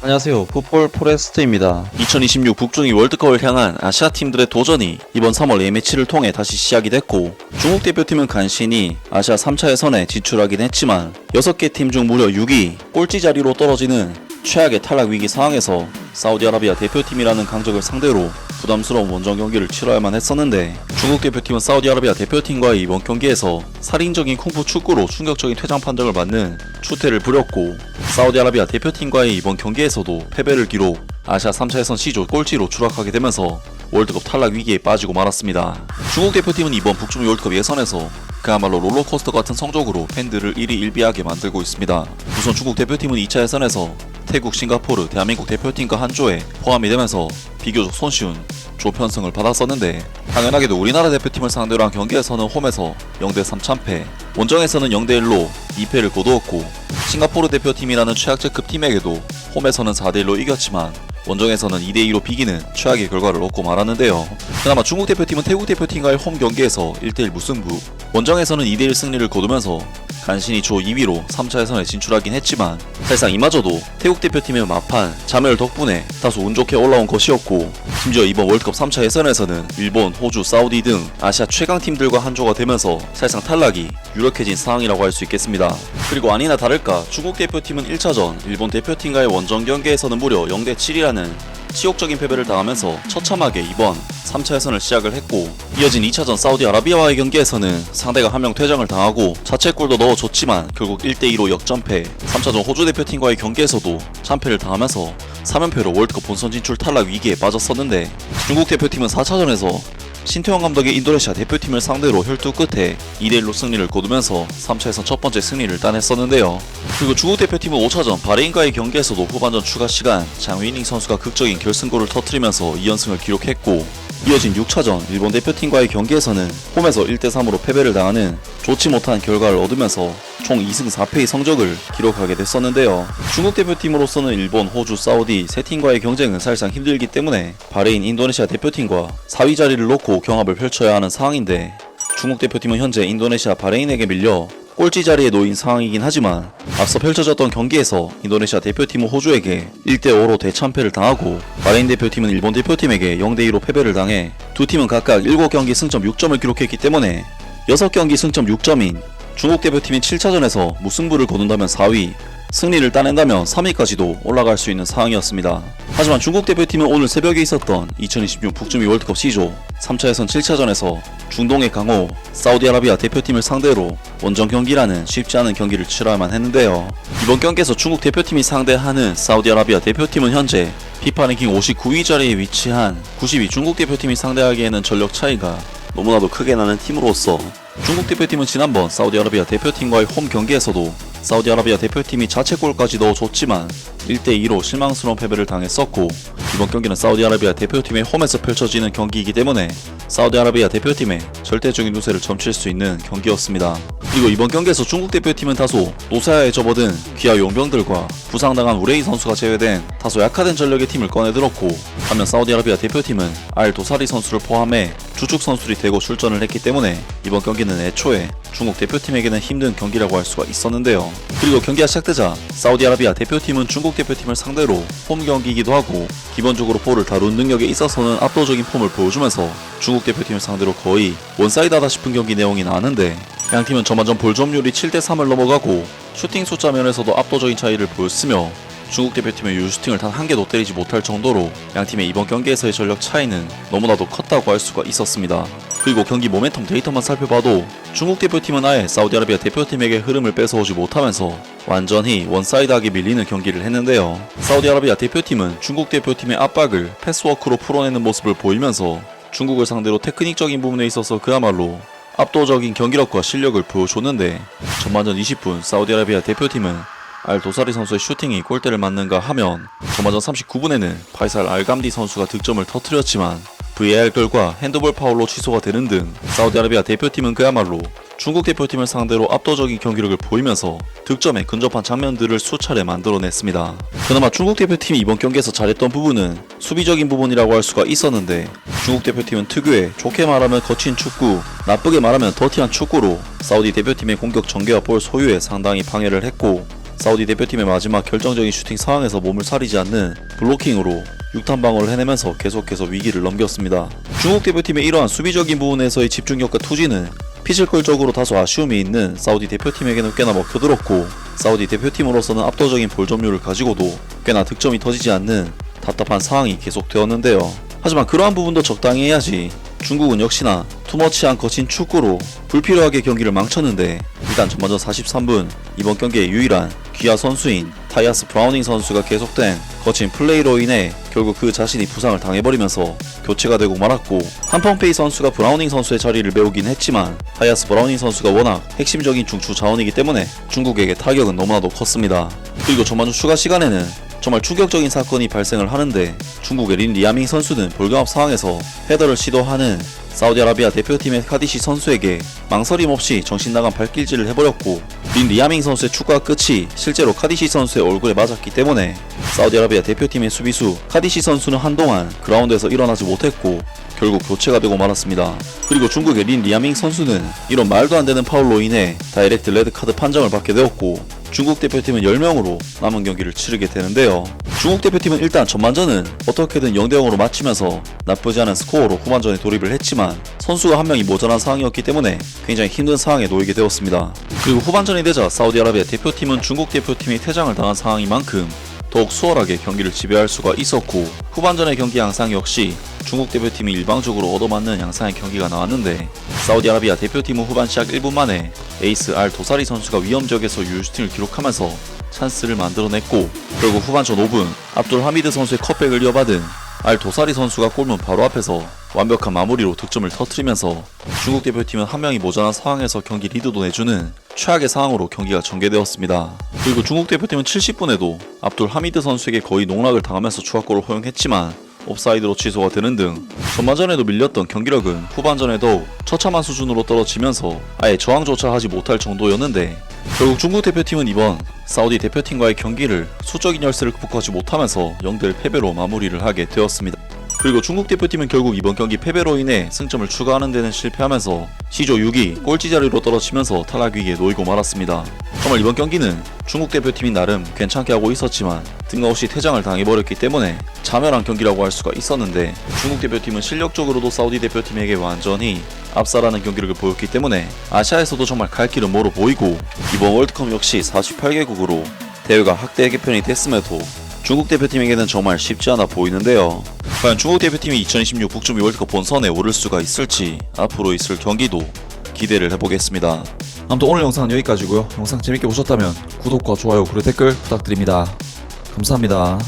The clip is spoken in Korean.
안녕하세요. 풋볼 포레스트입니다. 2026 북중미 월드컵을 향한 아시아 팀들의 도전이 이번 3월 A매치를 통해 다시 시작이 됐고, 중국 대표팀은 간신히 아시아 3차 예선에 진출하긴 했지만 6개 팀 중 무려 6위 꼴찌 자리로 떨어지는 최악의 탈락 위기 상황에서 사우디아라비아 대표팀이라는 강적을 상대로 부담스러운 원정 경기를 치러야만 했었는데, 중국 대표팀은 사우디아라비아 대표팀과의 이번 경기에서 살인적인 쿵푸 축구로 충격적인 퇴장 판정을 받는 추태를 부렸고, 사우디아라비아 대표팀과의 이번 경기에서도 패배를 기록, 아시아 3차 예선 C조 꼴찌로 추락하게 되면서 월드컵 탈락 위기에 빠지고 말았습니다. 중국 대표팀은 이번 북중미 월드컵 예선에서 그야말로 롤러코스터 같은 성적으로 팬들을 일희일비하게 만들고 있습니다. 우선 중국 대표팀은 2차 예선에서 태국, 싱가포르, 대한민국 대표팀과 한 조에 포함이 되면서 비교적 손쉬운 조 편성을 받았었는데, 당연하게도 우리나라 대표팀을 상대로 한 경기에서는 홈에서 0대3 참패, 원정에서는 0대1로 2패를 거두었고, 싱가포르 대표팀이라는 최악제급 팀에게도 홈에서는 4대1로 이겼지만 원정에서는 2대2로 비기는 최악의 결과를 얻고 말았는데요. 그나마 중국 대표팀은 태국 대표팀과의 홈 경기에서 1대1 무승부, 원정에서는 2대1 승리를 거두면서 간신히 조 2위로 3차 예선에 진출하긴 했지만, 사실상 이마저도 태국 대표팀의 마판, 자멸 덕분에 다소 운 좋게 올라온 것이었고, 심지어 이번 월드컵 3차 예선에서는 일본, 호주, 사우디 등 아시아 최강팀들과 한 조가 되면서 사실상 탈락이 유력해진 상황이라고 할 수 있겠습니다. 그리고 아니나 다를까 중국 대표팀은 1차전 일본 대표팀과의 원정 경기에서는 무려 0대7이라는 치욕적인 패배를 당하면서 처참하게 이번 3차 예선을 시작을 했고, 이어진 2차전 사우디아라비아와의 경기에서는 상대가 한 명 퇴장을 당하고 자책골도 넣어줬지만 결국 1대2로 역전패, 3차전 호주 대표팀과의 경기에서도 참패를 당하면서 3연패로 월드컵 본선 진출 탈락 위기에 빠졌었는데, 중국 대표팀은 4차전에서 신태용 감독의 인도네시아 대표팀을 상대로 혈투 끝에 2대1로 승리를 거두면서 3차 예선 첫 번째 승리를 따냈었는데요. 그리고 중국 대표팀은 5차전 바레인과의 경기에서도 후반전 추가 시간 장위닝 선수가 극적인 결승골을 터뜨리면서 2연승을 기록했고, 이어진 6차전 일본 대표팀과의 경기에서는 홈에서 1대3으로 패배를 당하는 좋지 못한 결과를 얻으면서 총 2승 4패의 성적을 기록하게 됐었는데요. 중국 대표팀으로서는 일본, 호주, 사우디 세 팀과의 경쟁은 사실상 힘들기 때문에 바레인, 인도네시아 대표팀과 4위 자리를 놓고 경합을 펼쳐야 하는 상황인데, 중국 대표팀은 현재 인도네시아, 바레인에게 밀려 꼴찌 자리에 놓인 상황이긴 하지만, 앞서 펼쳐졌던 경기에서 인도네시아 대표팀은 호주에게 1대5로 대참패를 당하고, 바레인 대표팀은 일본 대표팀에게 0대2로 패배를 당해 두 팀은 각각 7경기 승점 6점을 기록했기 때문에 6경기 승점 6점인 중국 대표팀이 7차전에서 무승부를 거둔다면 4위, 승리를 따낸다면 3위까지도 올라갈 수 있는 상황이었습니다. 하지만 중국 대표팀은 오늘 새벽에 있었던 2026 북중미 월드컵 C조 3차 예선 7차전에서 중동의 강호 사우디아라비아 대표팀을 상대로 원정 경기라는 쉽지 않은 경기를 치러야만 했는데요. 이번 경기에서 중국 대표팀이 상대하는 사우디아라비아 대표팀은 현재 피파 랭킹 59위 자리에 위치한 90위 중국 대표팀이 상대하기에는 전력 차이가 너무나도 크게 나는 팀으로서, 중국 대표팀은 지난번 사우디아라비아 대표팀과의 홈 경기에서도 사우디아라비아 대표팀이 자책골까지 넣어줬지만 1대2로 실망스러운 패배를 당했었고, 이번 경기는 사우디아라비아 대표팀의 홈에서 펼쳐지는 경기이기 때문에 사우디아라비아 대표팀의 절대적인 우세를 점칠 수 있는 경기였습니다. 그리고 이번 경기에서 중국 대표팀은 다소 노사야에 접어든 귀하 용병들과 부상당한 우레이 선수가 제외된 다소 약화된 전력의 팀을 꺼내들었고, 반면 사우디아라비아 대표팀은 알 도사리 선수를 포함해 주축 선수들이 대거 출전을 했기 때문에 이번 경기는 애초에 중국 대표팀에게는 힘든 경기라고 할 수가 있었는데요. 그리고 경기가 시작되자 사우디아라비아 대표팀은 중국 대표팀을 상대로 홈 경기이기도 하고 기본적으로 볼을 다룬 능력에 있어서는 압도적인 폼을 보여주면서 중국 대표팀을 상대로 거의 원사이드하다 싶은 경기 내용이 나왔는데, 양팀은 전반전 볼 점유율이 7대3을 넘어가고 슈팅 숫자 면에서도 압도적인 차이를 보였으며, 중국 대표팀의 유슈팅을 단 한 개도 때리지 못할 정도로 양팀의 이번 경기에서의 전력 차이는 너무나도 컸다고 할 수가 있었습니다. 그리고 경기 모멘텀 데이터만 살펴봐도 중국 대표팀은 아예 사우디아라비아 대표팀에게 흐름을 뺏어오지 못하면서 완전히 원사이드하게 밀리는 경기를 했는데요. 사우디아라비아 대표팀은 중국 대표팀의 압박을 패스워크로 풀어내는 모습을 보이면서 중국을 상대로 테크닉적인 부분에 있어서 그야말로 압도적인 경기력과 실력을 보여줬는데, 전반전 20분 사우디아라비아 대표팀은 알 도사리 선수의 슈팅이 골대를 맞는가 하면 전반전 39분에는 파이살 알감디 선수가 득점을 터뜨렸지만 VAR 결과 핸드볼 파울로 취소가 되는 등 사우디아라비아 대표팀은 그야말로 중국 대표팀을 상대로 압도적인 경기력을 보이면서 득점에 근접한 장면들을 수차례 만들어냈습니다. 그나마 중국 대표팀이 이번 경기에서 잘했던 부분은 수비적인 부분이라고 할 수가 있었는데, 중국 대표팀은 특유의 좋게 말하면 거친 축구, 나쁘게 말하면 더티한 축구로 사우디 대표팀의 공격 전개와 볼 소유에 상당히 방해를 했고, 사우디 대표팀의 마지막 결정적인 슈팅 상황에서 몸을 사리지 않는 블로킹으로 6탄 방어를 해내면서 계속해서 위기를 넘겼습니다. 중국 대표팀의 이러한 수비적인 부분에서의 집중력과 투지는 피지컬적으로 다소 아쉬움이 있는 사우디 대표팀에게는 꽤나 먹혀들었고, 사우디 대표팀으로서는 압도적인 볼 점유율을 가지고도 꽤나 득점이 터지지 않는 답답한 상황이 계속되었는데요. 하지만 그러한 부분도 적당히 해야지 중국은 역시나 투머치한 거친 축구로 불필요하게 경기를 망쳤는데, 일단 전반전 43분 이번 경기의 유일한 귀하 선수인 타이아스 브라우닝 선수가 계속된 거친 플레이로 인해 결국 그 자신이 부상을 당해버리면서 교체가 되고 말았고, 한펑페이 선수가 브라우닝 선수의 자리를 메우긴 했지만 타이아스 브라우닝 선수가 워낙 핵심적인 중추 자원이기 때문에 중국에게 타격은 너무나도 컸습니다. 그리고 전반전 추가 시간에는 정말 충격적인 사건이 발생을 하는데, 중국의 린 리아밍 선수는 볼경합 상황에서 헤더를 시도하는 사우디아라비아 대표팀의 카디시 선수에게 망설임 없이 정신나간 발길질을 해버렸고, 린 리아밍 선수의 축구와 끝이 실제로 카디시 선수의 얼굴에 맞았기 때문에 사우디아라비아 대표팀의 수비수 카디시 선수는 한동안 그라운드에서 일어나지 못했고 결국 교체가 되고 말았습니다. 그리고 중국의 린 리아밍 선수는 이런 말도 안 되는 파울로 인해 다이렉트 레드카드 판정을 받게 되었고, 중국 대표팀은 10명으로 남은 경기를 치르게 되는데요. 중국 대표팀은 일단 전반전은 어떻게든 0대0으로 마치면서 나쁘지 않은 스코어로 후반전에 돌입을 했지만 선수가 한 명이 모자란 상황이었기 때문에 굉장히 힘든 상황에 놓이게 되었습니다. 그리고 후반전이 되자 사우디아라비아 대표팀은 중국 대표팀이 퇴장을 당한 상황인 만큼 더욱 수월하게 경기를 지배할 수가 있었고, 후반전의 경기 양상 역시 중국 대표팀이 일방적으로 얻어맞는 양상의 경기가 나왔는데, 사우디아라비아 대표팀은 후반 시작 1분 만에 에이스 알 도사리 선수가 위험지역에서 유효슈팅을 기록하면서 찬스를 만들어냈고, 결국 후반전 5분 압둘 하미드 선수의 컷백을 이어받은 알 도사리 선수가 골문 바로 앞에서 완벽한 마무리로 득점을 터뜨리면서 중국 대표팀은 한 명이 모자란 상황에서 경기 리드도 내주는 최악의 상황으로 경기가 전개되었습니다. 그리고 중국 대표팀은 70분에도 압둘 하미드 선수에게 거의 농락을 당하면서 추가골을 허용했지만 옵사이드로 취소가 되는 등 전반전에도 밀렸던 경기력은 후반전에 더욱 처참한 수준으로 떨어지면서 아예 저항조차 하지 못할 정도였는데, 결국 중국 대표팀은 이번 사우디 대표팀과의 경기를 수적인 열세를 극복하지 못하면서 0대1 패배로 마무리를 하게 되었습니다. 그리고 중국 대표팀은 결국 이번 경기 패배로 인해 승점을 추가하는 데는 실패하면서 C조 6위 꼴찌 자리로 떨어지면서 탈락 위기에 놓이고 말았습니다. 정말 이번 경기는 중국 대표팀이 나름 괜찮게 하고 있었지만 뜬금없이 퇴장을 당해버렸기 때문에 자멸한 경기라고 할 수가 있었는데, 중국 대표팀은 실력적으로도 사우디 대표팀에게 완전히 압살하는 경기력을 보였기 때문에 아시아에서도 정말 갈 길은 멀어 보이고, 이번 월드컵 역시 48개국으로 대회가 확대 개편이 됐음에도 중국 대표팀에게는 정말 쉽지 않아 보이는데요. 과연 중국 대표팀이 2026 북중미 월드컵 본선에 오를 수가 있을지 앞으로 있을 경기도 기대를 해보겠습니다. 아무튼 오늘 영상은 여기까지고요. 영상 재밌게 보셨다면 구독과 좋아요 그리고 댓글 부탁드립니다. 감사합니다.